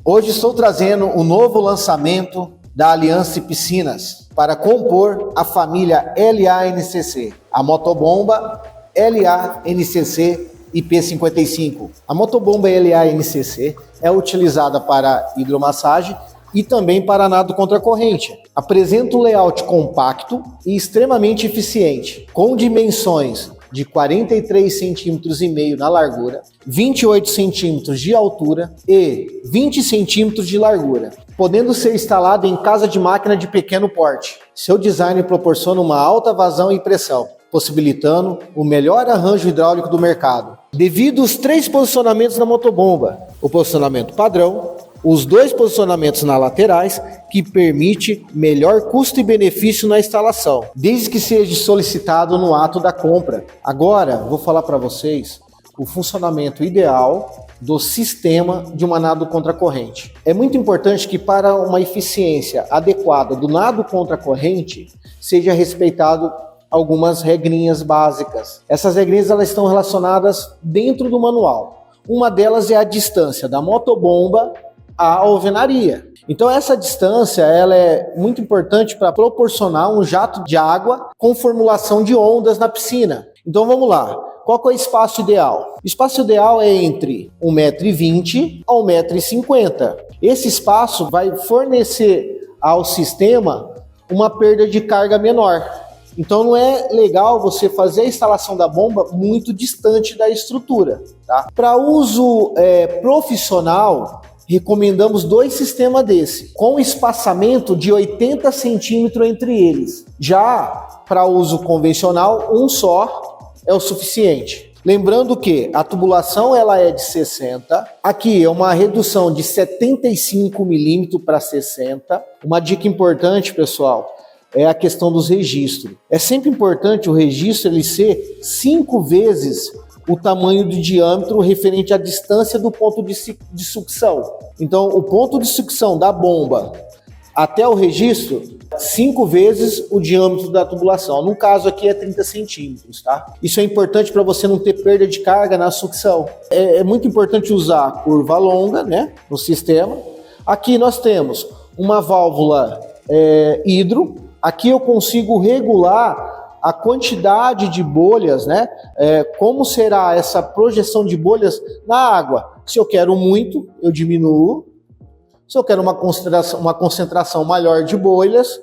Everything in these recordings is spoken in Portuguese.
Hoje estou trazendo o novo lançamento da Aliança Piscinas para compor a família LA-NCC, a motobomba LA-NCC IP55. A motobomba LA-NCC é utilizada para hidromassagem e também para nado contra a corrente. Apresenta um layout compacto e extremamente eficiente, com dimensões de 43,5 centímetros na largura, 28 centímetros de altura e 20 centímetros de largura, podendo ser instalado em casa de máquina de pequeno porte. Seu design proporciona uma alta vazão e pressão, possibilitando o melhor arranjo hidráulico do mercado. Devido aos 3 posicionamentos da motobomba, o posicionamento padrão, os 2 posicionamentos nas laterais, que permite melhor custo e benefício na instalação, desde que seja solicitado no ato da compra. Agora, vou falar para vocês o funcionamento ideal do sistema de uma nado contra a corrente. É muito importante que para uma eficiência adequada do nado contra a corrente, seja respeitado algumas regrinhas básicas. Essas regrinhas elas estão relacionadas dentro do manual. Uma delas é a distância da motobomba à alvenaria. Então essa distância ela é muito importante para proporcionar um jato de água com formulação de ondas na piscina. Então vamos lá, qual que é o espaço ideal? O espaço ideal é entre 1,20 m a 1,50 m. Esse espaço vai fornecer ao sistema uma perda de carga menor. Então não é legal você fazer a instalação da bomba muito distante da estrutura. Tá? Para uso profissional, recomendamos 2 sistemas desse, com espaçamento de 80 centímetros entre eles. Já para uso convencional, um só é o suficiente. Lembrando que a tubulação ela é de 60, aqui é uma redução de 75 milímetros para 60. Uma dica importante, pessoal, é a questão dos registros. É sempre importante o registro ele ser 5 vezes o tamanho do diâmetro referente à distância do ponto de sucção. Então, o ponto de sucção da bomba até o registro, 5 vezes o diâmetro da tubulação. No caso aqui é 30 centímetros, tá? Isso é importante para você não ter perda de carga na sucção. É muito importante usar curva longa, né, no sistema. Aqui nós temos uma válvula hidro. Aqui eu consigo regular a quantidade de bolhas, né? Como será essa projeção de bolhas na água? Se eu quero muito, eu diminuo. Se eu quero uma concentração maior de bolhas,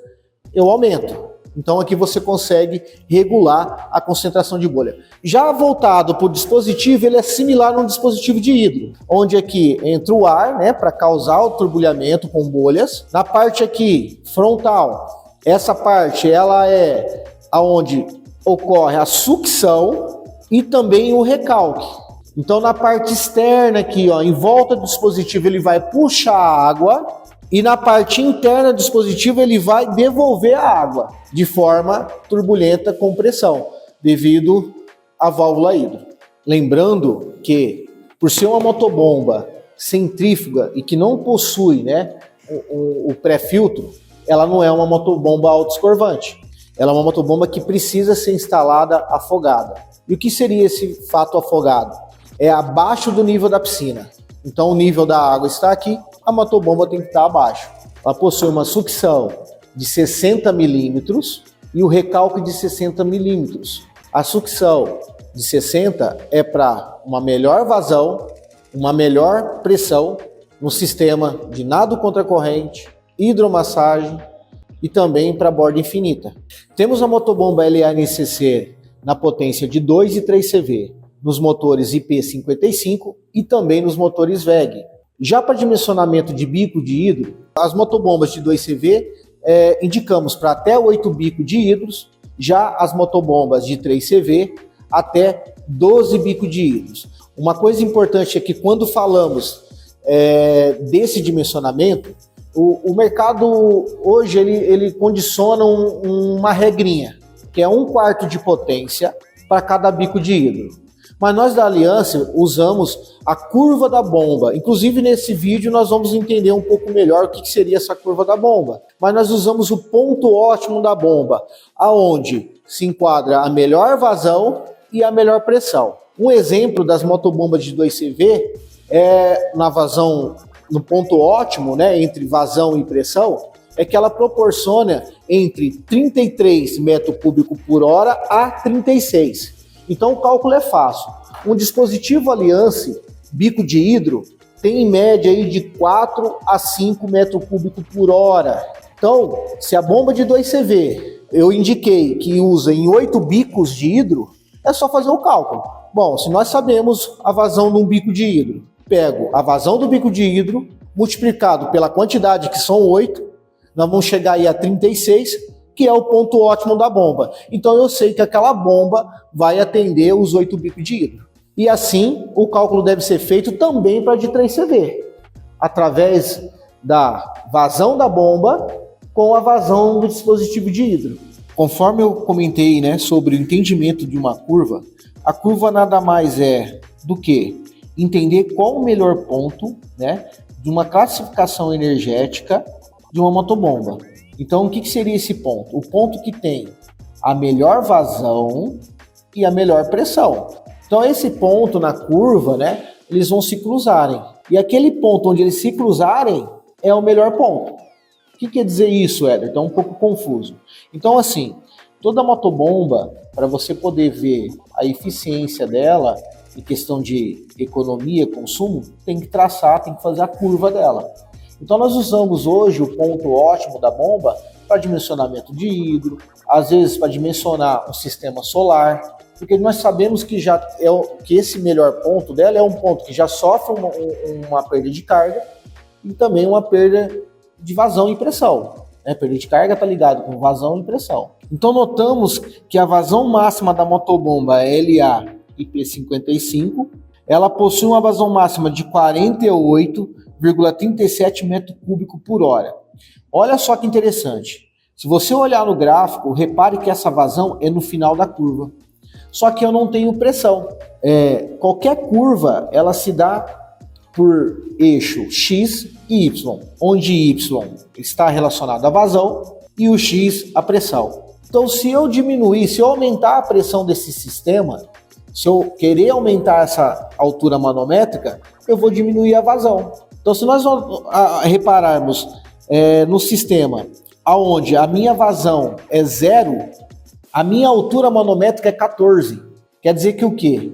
eu aumento. Então aqui você consegue regular a concentração de bolha. Já voltado para o dispositivo, ele é similar a um dispositivo de hidro, onde aqui entra o ar, né, para causar o turbulhamento com bolhas. Na parte aqui frontal, essa parte ela é aonde ocorre a sucção e também o recalque. Então na parte externa aqui, ó, em volta do dispositivo ele vai puxar a água e na parte interna do dispositivo ele vai devolver a água de forma turbulenta com pressão, devido à válvula hidro. Lembrando que por ser uma motobomba centrífuga e que não possui, né, o pré-filtro, ela não é uma motobomba autoescorvante. Ela é uma motobomba que precisa ser instalada afogada. E o que seria esse fato afogado? É abaixo do nível da piscina. Então o nível da água está aqui, a motobomba tem que estar abaixo. Ela possui uma sucção de 60 milímetros e o recalque de 60 milímetros. A sucção de 60 é para uma melhor vazão, uma melhor pressão no sistema de nado contra a corrente, hidromassagem, e também para borda infinita. Temos a motobomba LA-NCC na potência de 2 e 3 CV, nos motores IP55 e também nos motores WEG. Já para dimensionamento de bico de hidro, as motobombas de 2 CV indicamos para até 8 bicos de hidros, já as motobombas de 3 CV até 12 bicos de hidros. Uma coisa importante é que quando falamos desse dimensionamento, o mercado hoje ele condiciona uma regrinha, que é 1/4 de potência para cada bico de hidro. Mas nós da Aliança usamos a curva da bomba. Inclusive nesse vídeo nós vamos entender um pouco melhor o que seria essa curva da bomba. Mas nós usamos o ponto ótimo da bomba, aonde se enquadra a melhor vazão e a melhor pressão. Um exemplo das motobombas de 2 CV é na vazão no ponto ótimo, né, entre vazão e pressão, é que ela proporciona entre 33 metros cúbicos por hora a 36. Então o cálculo é fácil. Um dispositivo Alliance bico de hidro tem em média aí de 4 a 5 metros cúbicos por hora. Então, se a bomba de 2CV eu indiquei que usa em 8 bicos de hidro, é só fazer o cálculo. Bom, se nós sabemos a vazão de um bico de hidro, pego a vazão do bico de hidro, multiplicado pela quantidade, que são 8, nós vamos chegar aí a 36, que é o ponto ótimo da bomba. Então eu sei que aquela bomba vai atender os 8 bicos de hidro. E assim, o cálculo deve ser feito também para a de 3CV, através da vazão da bomba com a vazão do dispositivo de hidro. Conforme eu comentei, né, sobre o entendimento de uma curva, a curva nada mais é do que entender qual o melhor ponto, né, de uma classificação energética de uma motobomba. Então, o que seria esse ponto? O ponto que tem a melhor vazão e a melhor pressão. Então, esse ponto na curva, né, eles vão se cruzarem. E aquele ponto onde eles se cruzarem é o melhor ponto. O que quer dizer isso, Éder? Então, é um pouco confuso. Então, assim, toda motobomba, para você poder ver a eficiência dela, em questão de economia, consumo, tem que traçar, tem que fazer a curva dela. Então, nós usamos hoje o ponto ótimo da bomba para dimensionamento de hidro, às vezes para dimensionar um sistema solar, porque nós sabemos que, que esse melhor ponto dela é um ponto que já sofre uma perda de carga e também uma perda de vazão e pressão. Né? Perda de carga está ligado com vazão e pressão. Então, notamos que a vazão máxima da motobomba LA IP55, ela possui uma vazão máxima de 48,37 metros cúbicos por hora. Olha só que interessante. Se você olhar no gráfico, repare que essa vazão é no final da curva. Só que eu não tenho pressão. Qualquer curva, ela se dá por eixo X e Y, onde Y está relacionado à vazão e o X à pressão. Então, se eu aumentar a pressão desse sistema, se eu querer aumentar essa altura manométrica, eu vou diminuir a vazão. Então, se nós repararmos no sistema onde a minha vazão é 0, a minha altura manométrica é 14. Quer dizer que o quê?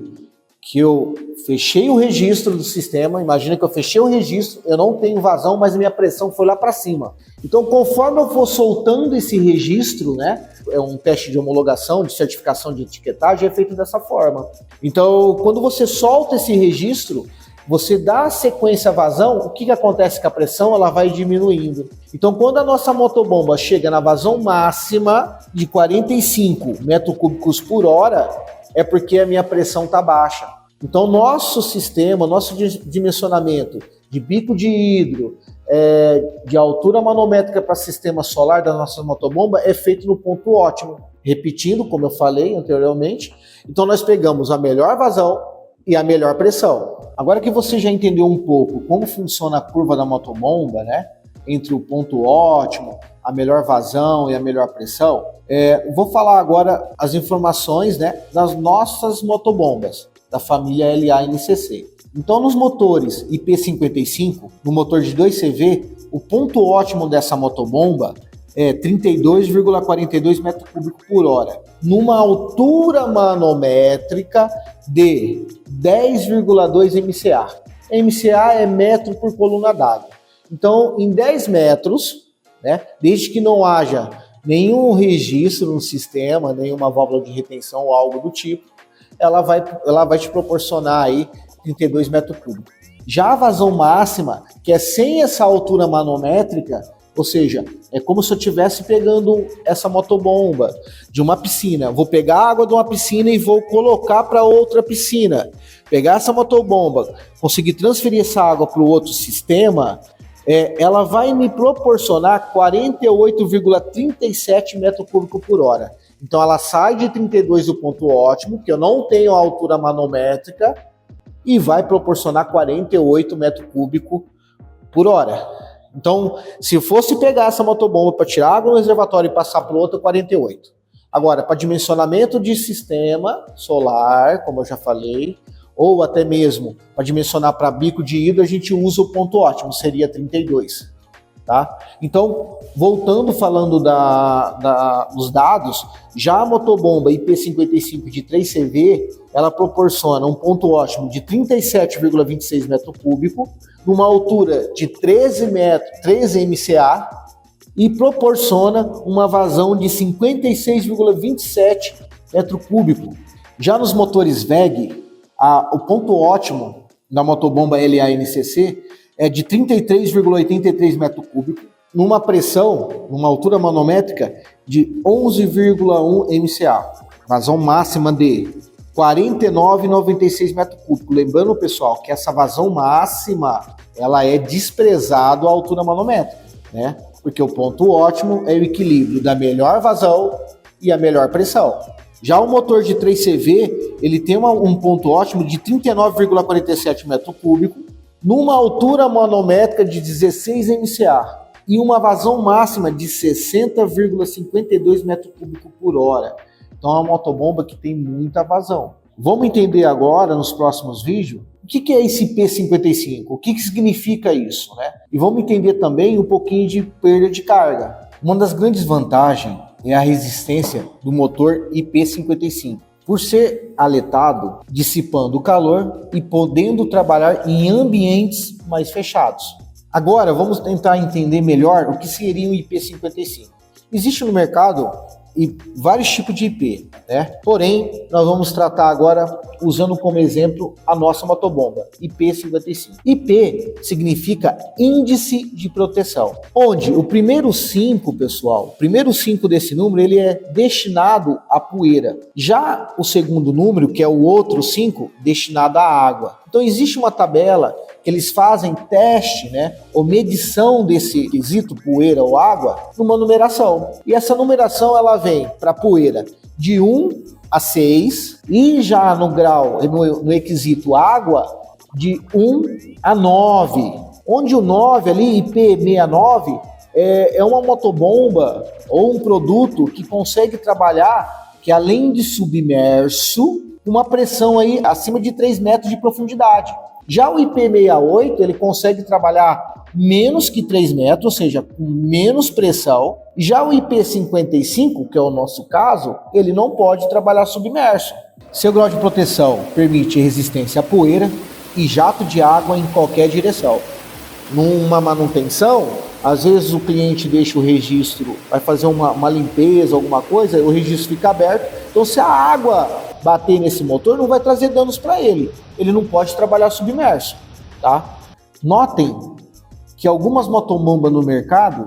Que eu fechei o registro do sistema, imagina que eu fechei o registro, eu não tenho vazão, mas a minha pressão foi lá para cima. Então, conforme eu for soltando esse registro, né, é um teste de homologação, de certificação de etiquetagem, é feito dessa forma. Então, quando você solta esse registro, você dá sequência à vazão, o que acontece com a pressão? Ela vai diminuindo. Então, quando a nossa motobomba chega na vazão máxima de 45 metros cúbicos por hora, é porque a minha pressão está baixa. Então, nosso sistema, nosso dimensionamento de bico de hidro, de altura manométrica para sistema solar da nossa motobomba é feito no ponto ótimo. Repetindo, como eu falei anteriormente, então nós pegamos a melhor vazão e a melhor pressão. Agora que você já entendeu um pouco como funciona a curva da motobomba, né, entre o ponto ótimo, a melhor vazão e a melhor pressão, vou falar agora as informações, né, das nossas motobombas, da família LA-NCC. Então, nos motores IP55, no motor de 2CV, o ponto ótimo dessa motobomba é 32,42 metros cúbicos por hora, numa altura manométrica de 10,2 MCA. MCA é metro por coluna d'água. Então, em 10 metros, né, desde que não haja nenhum registro no sistema, nenhuma válvula de retenção ou algo do tipo, ela vai te proporcionar aí 32 metros cúbicos. Já a vazão máxima, que é sem essa altura manométrica, ou seja, é como se eu estivesse pegando essa motobomba de uma piscina. Vou pegar a água de uma piscina e vou colocar para outra piscina. Pegar essa motobomba, conseguir transferir essa água para o outro sistema, ela vai me proporcionar 48,37 metros cúbicos por hora. Então ela sai de 32 do ponto ótimo, que eu não tenho a altura manométrica, e vai proporcionar 48 metros cúbicos por hora. Então, se eu fosse pegar essa motobomba para tirar água no reservatório e passar para o outro, 48. Agora, para dimensionamento de sistema solar, como eu já falei, ou até mesmo para dimensionar para bico de hidro, a gente usa o ponto ótimo, seria 32. Tá? Então, voltando falando dos dados, já a motobomba IP55 de 3CV, ela proporciona um ponto ótimo de 37,26 metro cúbico, numa altura de 13 MCA, e proporciona uma vazão de 56,27 metro cúbico. Já nos motores WEG, o ponto ótimo da motobomba LA-NCC é de 33,83 metro cúbico, numa pressão, numa altura manométrica de 11,1 MCA. Vazão máxima de 49,96 metro cúbico. Lembrando, pessoal, que essa vazão máxima, ela é desprezado à altura manométrica, né? Porque o ponto ótimo é o equilíbrio da melhor vazão e a melhor pressão. Já o motor de 3CV, ele tem um ponto ótimo de 39,47 metro cúbico, numa altura manométrica de 16 MCA e uma vazão máxima de 60,52 metro cúbico por hora. Então é uma motobomba que tem muita vazão. Vamos entender agora, nos próximos vídeos, o que é esse P55, o que significa isso, né? E vamos entender também um pouquinho de perda de carga. Uma das grandes vantagens é a resistência do motor IP55. Por ser aletado, dissipando o calor e podendo trabalhar em ambientes mais fechados. Agora, vamos tentar entender melhor o que seria um IP55. Existe no mercado vários tipos de IP, né? Porém, nós vamos tratar agora usando como exemplo a nossa motobomba, IP55. IP significa índice de proteção, onde o primeiro 5, pessoal, o primeiro 5 desse número, ele é destinado à poeira. Já o segundo número, que é o outro 5, destinado à água. Então existe uma tabela que eles fazem teste, né, ou medição desse quesito poeira ou água numa numeração. E essa numeração ela vem para poeira de 1 a 6 e já no grau, no requisito água, de 1 a 9. Onde o 9 ali, IP69, é uma motobomba ou um produto que consegue trabalhar, que além de submerso, uma pressão aí acima de 3 metros de profundidade. Já o IP68, ele consegue trabalhar menos que 3 metros, ou seja, com menos pressão. Já o IP55, que é o nosso caso, ele não pode trabalhar submerso. Seu grau de proteção permite resistência à poeira e jato de água em qualquer direção. Numa manutenção, às vezes o cliente deixa o registro, vai fazer uma limpeza, alguma coisa, o registro fica aberto. Então, se a água bater nesse motor, não vai trazer danos para ele. Ele não pode trabalhar submerso, tá? Notem que algumas motobombas no mercado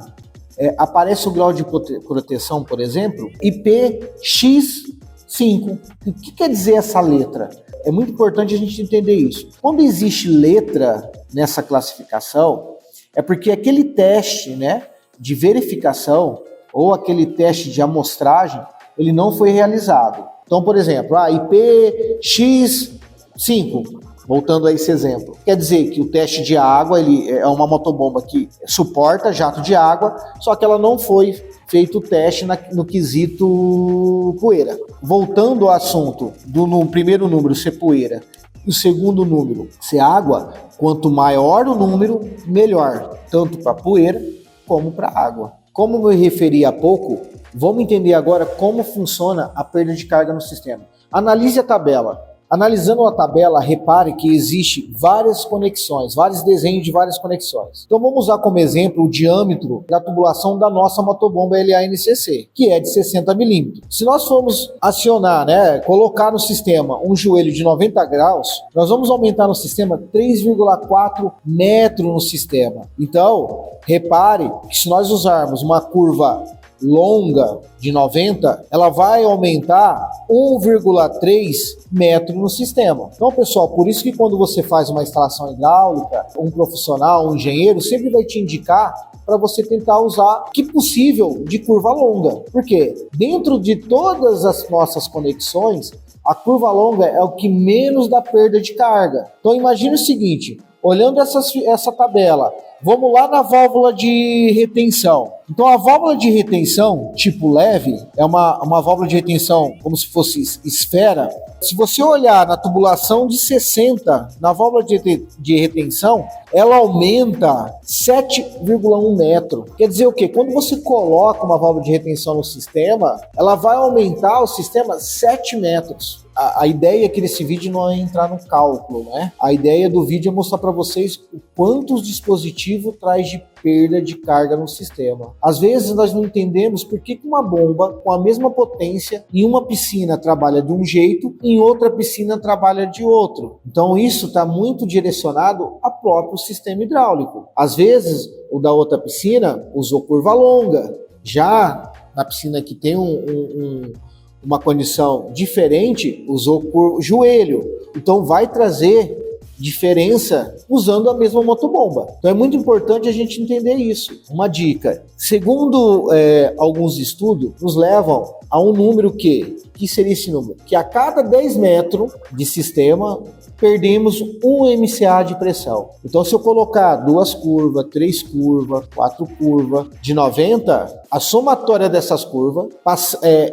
aparece o grau de proteção, por exemplo, IPX5. O que quer dizer essa letra? É muito importante a gente entender isso. Quando existe letra nessa classificação, é porque aquele teste, né, de verificação ou aquele teste de amostragem, ele não foi realizado. Então, por exemplo, IPX5, voltando a esse exemplo, quer dizer que o teste de água ele é uma motobomba que suporta jato de água, só que ela não foi feito o teste no quesito poeira. Voltando ao assunto no primeiro número ser poeira e o segundo número ser água, quanto maior o número, melhor, tanto para poeira como para água. Como eu me referi há pouco, vamos entender agora como funciona a perda de carga no sistema. Analise a tabela. Analisando a tabela, repare que existe várias conexões, vários desenhos de várias conexões. Então vamos usar como exemplo o diâmetro da tubulação da nossa motobomba LA-NCC, que é de 60 milímetros. Se nós formos acionar, colocar no sistema um joelho de 90 graus, nós vamos aumentar no sistema 3,4 metros no sistema. Então, repare que se nós usarmos uma curva longa de 90, ela vai aumentar 1,3 metro no sistema. Então, pessoal, por isso que quando você faz uma instalação hidráulica, um profissional, um engenheiro, sempre vai te indicar para você tentar usar o que possível de curva longa. Porque dentro de todas as nossas conexões, a curva longa é o que menos dá perda de carga. Então, imagine o seguinte, olhando essa tabela, vamos lá na válvula de retenção. Então a válvula de retenção tipo leve é uma válvula de retenção como se fosse esfera. Se você olhar na tubulação de 60, na válvula de retenção, ela aumenta 7,1 metro. Quer dizer o quê? Quando você coloca uma válvula de retenção no sistema, ela vai aumentar o sistema 7 metros. A ideia aqui desse vídeo não é entrar no cálculo, né? A ideia do vídeo é mostrar para vocês o quanto o dispositivo traz de perda de carga no sistema. Às vezes nós não entendemos por que uma bomba com a mesma potência em uma piscina trabalha de um jeito e em outra piscina trabalha de outro. Então isso está muito direcionado ao próprio sistema hidráulico. Às vezes o da outra piscina usou curva longa, já na piscina que tem uma condição diferente, usou por joelho. Então vai trazer diferença usando a mesma motobomba. Então é muito importante a gente entender isso. Uma dica, segundo alguns estudos, nos levam a um número que seria esse número? Que a cada 10 metros de sistema, perdemos 1 MCA de pressão. Então se eu colocar 2 curvas, 3 curvas, 4 curvas de 90, a somatória dessas curvas,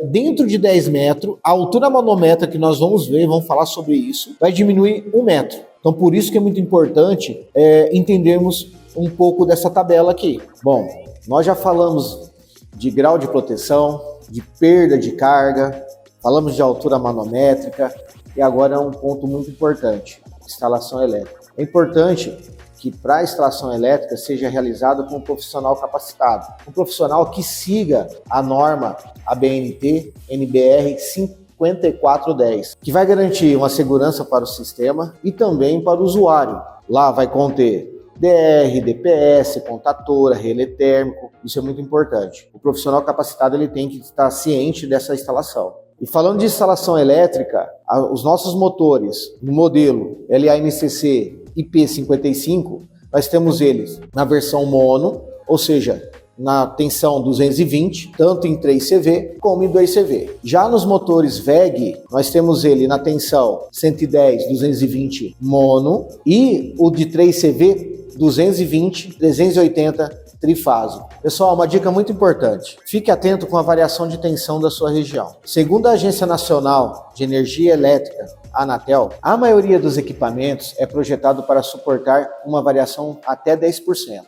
dentro de 10 metros, a altura manométrica que nós vamos ver, vamos falar sobre isso, vai diminuir 1 metro. Então por isso que é muito importante entendermos um pouco dessa tabela aqui. Bom, nós já falamos de grau de proteção, de perda de carga, falamos de altura manométrica e agora é um ponto muito importante, instalação elétrica. É importante que para a instalação elétrica seja realizado por um profissional capacitado, um profissional que siga a norma ABNT NBR 5410, que vai garantir uma segurança para o sistema e também para o usuário. Lá vai conter DR, DPS, contatora, relé térmico, isso é muito importante. O profissional capacitado ele tem que estar ciente dessa instalação. E falando de instalação elétrica, os nossos motores no modelo LA-NCC IP55, nós temos eles na versão mono, ou seja, na tensão 220, tanto em 3CV como em 2CV. Já nos motores VEG, nós temos ele na tensão 110, 220 mono e o de 3CV 220, 380 trifásico. Pessoal, uma dica muito importante. Fique atento com a variação de tensão da sua região. Segundo a Agência Nacional de Energia Elétrica, Anatel, a maioria dos equipamentos é projetado para suportar uma variação até 10%.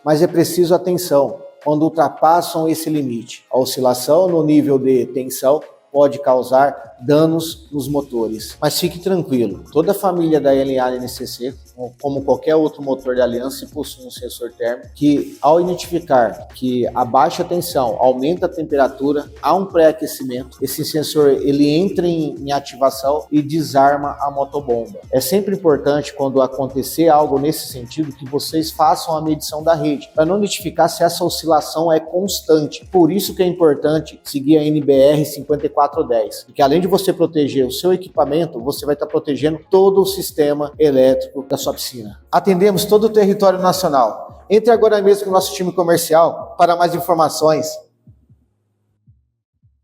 Mas é preciso atenção quando ultrapassam esse limite. A oscilação no nível de tensão pode causar danos nos motores. Mas fique tranquilo, toda a família da LA-NCC, como qualquer outro motor de aliança, possui um sensor térmico que, ao identificar que a baixa tensão aumenta a temperatura, há um pré-aquecimento. Esse sensor ele entra em ativação e desarma a motobomba. É sempre importante, quando acontecer algo nesse sentido, que vocês façam a medição da rede, para não identificar se essa oscilação é constante. Por isso que é importante seguir a NBR 5410, porque além de você proteger o seu equipamento, você vai estar protegendo todo o sistema elétrico da sua piscina. Atendemos todo o território nacional. Entre agora mesmo com o nosso time comercial para mais informações.